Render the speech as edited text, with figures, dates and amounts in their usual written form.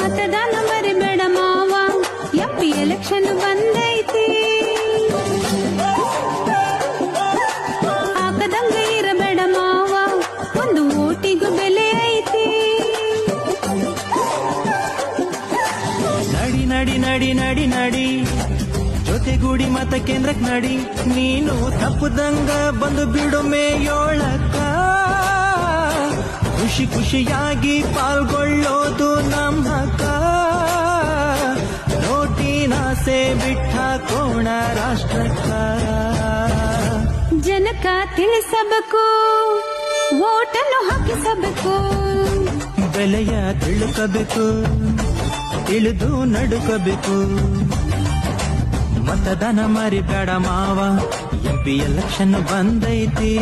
ಮತದಾನ ಮರಿಬೇಡ ಮಾವ, ಎಂಪಿ ಎಲೆಕ್ಷನ್ ಬಂದೈತಿ. ಹಾಕದಂಗ ಇರಬೇಡ ಮಾವ, ಒಂದು ಓಟಿಗೂ ಬೆಲೆ ಐತಿ. ನಡಿ ನಡಿ ನಡಿ ನಡಿ ನಡಿ ಜೊತೆಗೂಡಿ ಮತ ಕೇಂದ್ರಕ್ ನಡಿ, ನೀನು ತಪ್ಪದಂಗ ಬಂದು ಬಿಡು ಮೇಯೋಳಕ್ಕ. ಖುಷಿ ಖುಷಿಯಾಗಿ ಪಾಲ್ಗೊಳ್ಳೋದು ನಮ್ಮ ಹಕ್ಕ. ನೋಟಿನಾಸೆ ಬಿಟ್ಟಾಕೋಣ ರಾಷ್ಟ್ರಕ್ಕ. ಜನಕ ತಿಳಿಸಬೇಕು, ಓಟನ್ನು ಹಾಕಿಸಬೇಕು. ಬೆಲೆಯ ತಿಳುಕಬೇಕು, ತಿಳಿದು ನಡುಕಬೇಕು. ಮತದಾನ ಮರಿಬೇಡ ಮಾವ, ಎಂಪಿ ಎಲೆಕ್ಷನ್ ಬಂದೈತಿ.